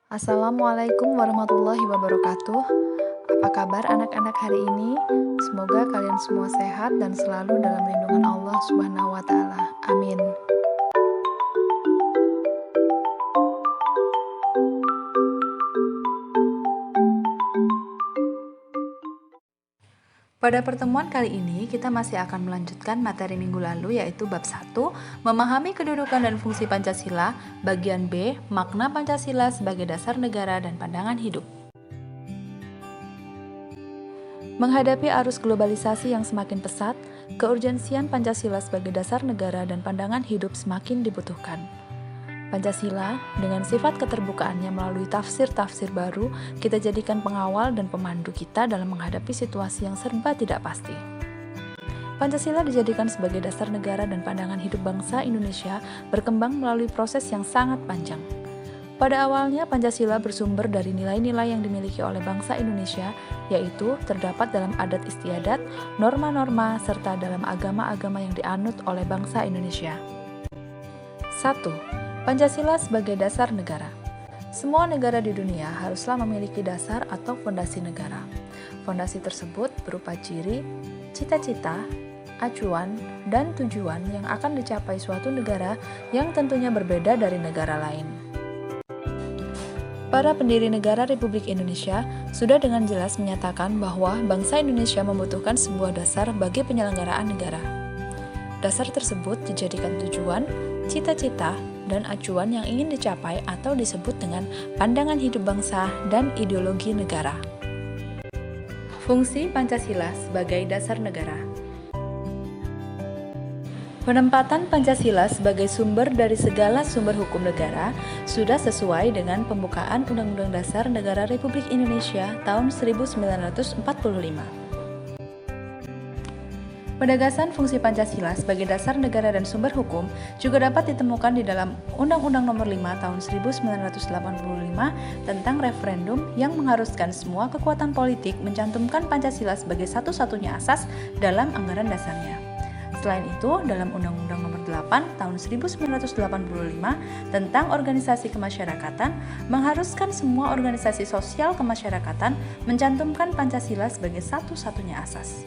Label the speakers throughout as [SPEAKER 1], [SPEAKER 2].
[SPEAKER 1] Assalamualaikum warahmatullahi wabarakatuh. Apa kabar anak-anak hari ini? Semoga kalian semua sehat dan selalu dalam lindungan Allah Subhanahu wa taala. Amin. Pada pertemuan kali ini, kita masih akan melanjutkan materi minggu lalu, yaitu bab 1, memahami kedudukan dan fungsi Pancasila, bagian B, makna Pancasila sebagai dasar negara dan pandangan hidup. Menghadapi arus globalisasi yang semakin pesat, keurgensian Pancasila sebagai dasar negara dan pandangan hidup semakin dibutuhkan. Pancasila, dengan sifat keterbukaannya melalui tafsir-tafsir baru, kita jadikan pengawal dan pemandu kita dalam menghadapi situasi yang serba tidak pasti. Pancasila dijadikan sebagai dasar negara dan pandangan hidup bangsa Indonesia berkembang melalui proses yang sangat panjang. Pada awalnya, Pancasila bersumber dari nilai-nilai yang dimiliki oleh bangsa Indonesia, yaitu terdapat dalam adat istiadat, norma-norma, serta dalam agama-agama yang dianut oleh bangsa Indonesia. 1. Pancasila sebagai dasar negara. Semua negara di dunia haruslah memiliki dasar atau fondasi negara. Fondasi tersebut berupa ciri, cita-cita, acuan, dan tujuan yang akan dicapai suatu negara yang tentunya berbeda dari negara lain. Para pendiri negara Republik Indonesia sudah dengan jelas menyatakan bahwa bangsa Indonesia membutuhkan sebuah dasar bagi penyelenggaraan negara. Dasar tersebut dijadikan tujuan, cita-cita, dan acuan yang ingin dicapai atau disebut dengan pandangan hidup bangsa dan ideologi negara. Fungsi Pancasila sebagai dasar negara. Penempatan Pancasila sebagai sumber dari segala sumber hukum negara sudah sesuai dengan pembukaan Undang-Undang Dasar Negara Republik Indonesia tahun 1945. Pendagasan fungsi Pancasila sebagai dasar negara dan sumber hukum juga dapat ditemukan di dalam Undang-Undang Nomor 5 Tahun 1985 tentang referendum yang mengharuskan semua kekuatan politik mencantumkan Pancasila sebagai satu-satunya asas dalam anggaran dasarnya. Selain itu, dalam Undang-Undang Nomor 8 Tahun 1985 tentang organisasi kemasyarakatan mengharuskan semua organisasi sosial kemasyarakatan mencantumkan Pancasila sebagai satu-satunya asas.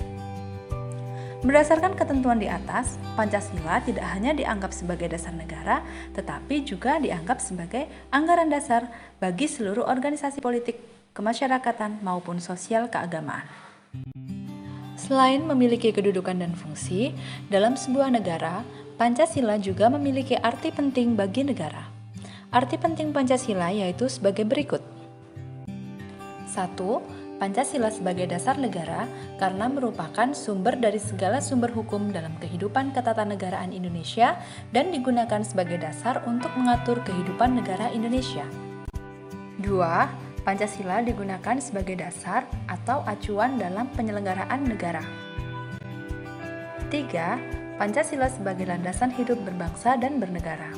[SPEAKER 1] Berdasarkan ketentuan di atas, Pancasila tidak hanya dianggap sebagai dasar negara, tetapi juga dianggap sebagai anggaran dasar bagi seluruh organisasi politik, kemasyarakatan, maupun sosial keagamaan. Selain memiliki kedudukan dan fungsi, dalam sebuah negara, Pancasila juga memiliki arti penting bagi negara. Arti penting Pancasila yaitu sebagai berikut. 1. Pancasila sebagai dasar negara karena merupakan sumber dari segala sumber hukum dalam kehidupan ketatanegaraan Indonesia dan digunakan sebagai dasar untuk mengatur kehidupan negara Indonesia. 2. Pancasila digunakan sebagai dasar atau acuan dalam penyelenggaraan negara. 3. Pancasila sebagai landasan hidup berbangsa dan bernegara.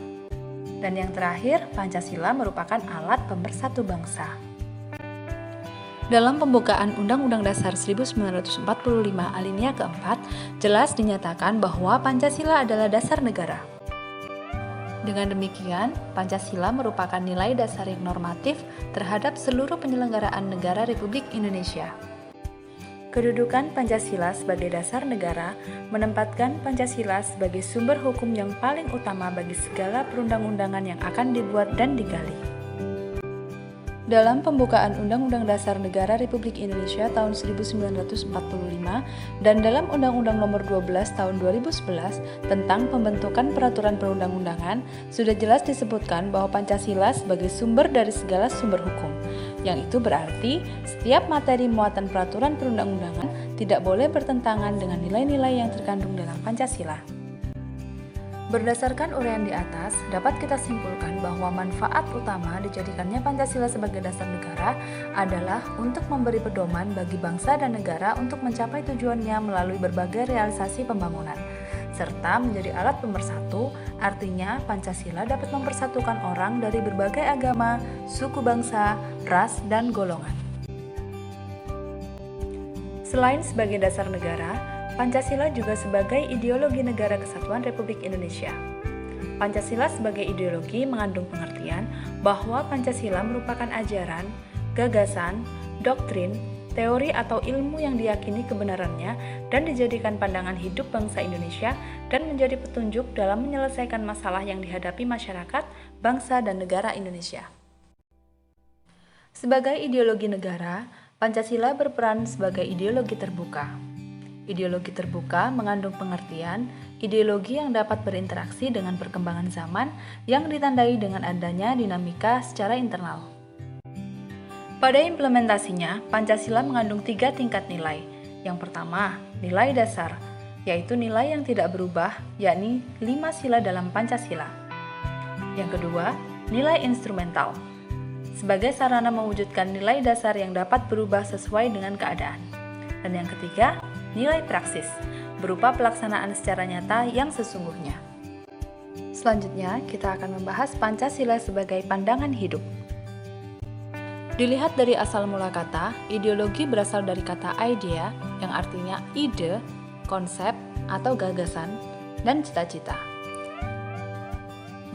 [SPEAKER 1] Dan yang terakhir, Pancasila merupakan alat pemersatu bangsa. Dalam pembukaan Undang-Undang Dasar 1945 alinea keempat, jelas dinyatakan bahwa Pancasila adalah dasar negara. Dengan demikian, Pancasila merupakan nilai dasar yang normatif terhadap seluruh penyelenggaraan negara Republik Indonesia. Kedudukan Pancasila sebagai dasar negara menempatkan Pancasila sebagai sumber hukum yang paling utama bagi segala perundang-undangan yang akan dibuat dan digali. Dalam pembukaan Undang-Undang Dasar Negara Republik Indonesia tahun 1945 dan dalam Undang-Undang Nomor 12 tahun 2011 tentang pembentukan peraturan perundang-undangan, sudah jelas disebutkan bahwa Pancasila sebagai sumber dari segala sumber hukum. Yang itu berarti setiap materi muatan peraturan perundang-undangan tidak boleh bertentangan dengan nilai-nilai yang terkandung dalam Pancasila. Berdasarkan uraian di atas, dapat kita simpulkan bahwa manfaat utama dijadikannya Pancasila sebagai dasar negara adalah untuk memberi pedoman bagi bangsa dan negara untuk mencapai tujuannya melalui berbagai realisasi pembangunan, serta menjadi alat pemersatu, artinya Pancasila dapat mempersatukan orang dari berbagai agama, suku bangsa, ras, dan golongan. Selain sebagai dasar negara, Pancasila juga sebagai ideologi negara kesatuan Republik Indonesia. Pancasila sebagai ideologi mengandung pengertian bahwa Pancasila merupakan ajaran, gagasan, doktrin, teori atau ilmu yang diyakini kebenarannya dan dijadikan pandangan hidup bangsa Indonesia dan menjadi petunjuk dalam menyelesaikan masalah yang dihadapi masyarakat, bangsa, dan negara Indonesia. Sebagai ideologi negara, Pancasila berperan sebagai ideologi terbuka. Ideologi terbuka mengandung pengertian ideologi yang dapat berinteraksi dengan perkembangan zaman yang ditandai dengan adanya dinamika secara internal. Pada implementasinya, Pancasila mengandung 3 tingkat nilai. Yang pertama, nilai dasar, yaitu nilai yang tidak berubah, yakni 5 sila dalam Pancasila. Yang kedua, nilai instrumental, sebagai sarana mewujudkan nilai dasar yang dapat berubah sesuai dengan keadaan. Dan yang ketiga, nilai praksis, berupa pelaksanaan secara nyata yang sesungguhnya. Selanjutnya, kita akan membahas Pancasila sebagai pandangan hidup. Dilihat dari asal mula kata, ideologi berasal dari kata idea yang artinya ide, konsep, atau gagasan, dan cita-cita.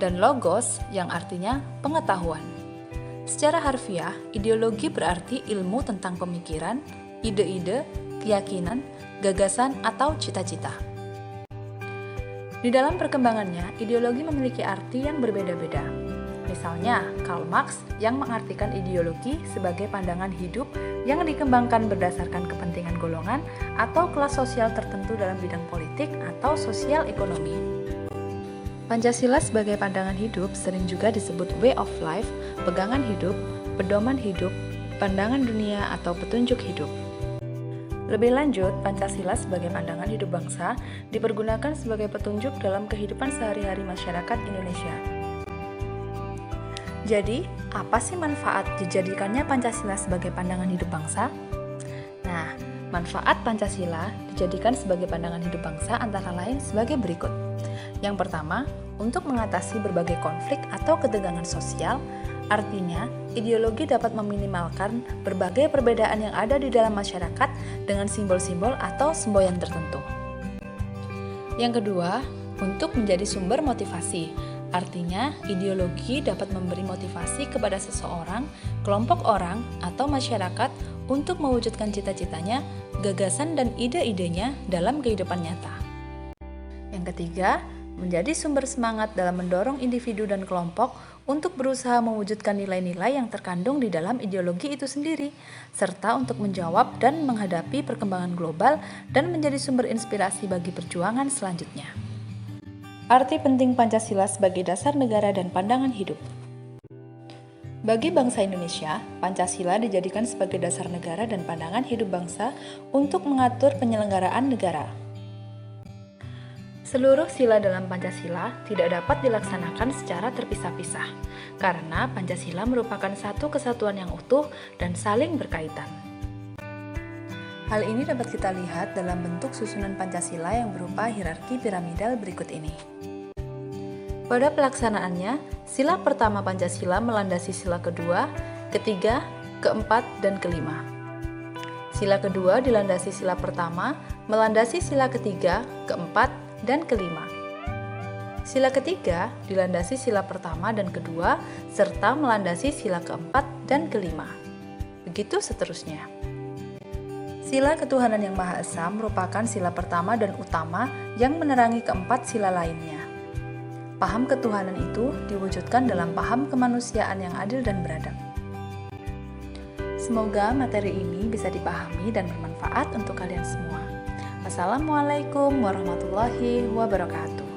[SPEAKER 1] Dan logos yang artinya pengetahuan. Secara harfiah, ideologi berarti ilmu tentang pemikiran, ide-ide, keyakinan, gagasan, atau cita-cita. Di dalam perkembangannya, ideologi memiliki arti yang berbeda-beda. Misalnya, Karl Marx yang mengartikan ideologi sebagai pandangan hidup yang dikembangkan berdasarkan kepentingan golongan atau kelas sosial tertentu dalam bidang politik atau sosial ekonomi. Pancasila sebagai pandangan hidup sering juga disebut way of life, pegangan hidup, pedoman hidup, pandangan dunia, atau petunjuk hidup. Lebih lanjut, Pancasila sebagai pandangan hidup bangsa dipergunakan sebagai petunjuk dalam kehidupan sehari-hari masyarakat Indonesia. Jadi, apa sih manfaat dijadikannya Pancasila sebagai pandangan hidup bangsa? Nah, manfaat Pancasila dijadikan sebagai pandangan hidup bangsa antara lain sebagai berikut. Yang pertama, untuk mengatasi berbagai konflik atau ketegangan sosial, artinya ideologi dapat meminimalkan berbagai perbedaan yang ada di dalam masyarakat dengan simbol-simbol atau semboyan tertentu. Yang kedua, untuk menjadi sumber motivasi. Artinya, ideologi dapat memberi motivasi kepada seseorang, kelompok orang, atau masyarakat untuk mewujudkan cita-citanya, gagasan dan ide-idenya dalam kehidupan nyata. Yang ketiga, menjadi sumber semangat dalam mendorong individu dan kelompok untuk berusaha mewujudkan nilai-nilai yang terkandung di dalam ideologi itu sendiri, serta untuk menjawab dan menghadapi perkembangan global dan menjadi sumber inspirasi bagi perjuangan selanjutnya. Arti penting Pancasila sebagai dasar negara dan pandangan hidup. Bagi bangsa Indonesia, Pancasila dijadikan sebagai dasar negara dan pandangan hidup bangsa untuk mengatur penyelenggaraan negara. Seluruh sila dalam Pancasila tidak dapat dilaksanakan secara terpisah-pisah, karena Pancasila merupakan satu kesatuan yang utuh dan saling berkaitan. Hal ini dapat kita lihat dalam bentuk susunan Pancasila yang berupa hierarki piramidal berikut ini. Pada pelaksanaannya, sila pertama Pancasila melandasi sila kedua, ketiga, keempat, dan kelima. Sila kedua dilandasi sila pertama, melandasi sila ketiga, keempat, dan kelima. Sila ketiga dilandasi sila pertama dan kedua, serta melandasi sila keempat dan kelima. Begitu seterusnya. Sila ketuhanan yang Maha Esa merupakan sila pertama dan utama yang menerangi keempat sila lainnya. Paham ketuhanan itu diwujudkan dalam paham kemanusiaan yang adil dan beradab. Semoga materi ini bisa dipahami dan bermanfaat untuk kalian semua. Wassalamualaikum warahmatullahi wabarakatuh.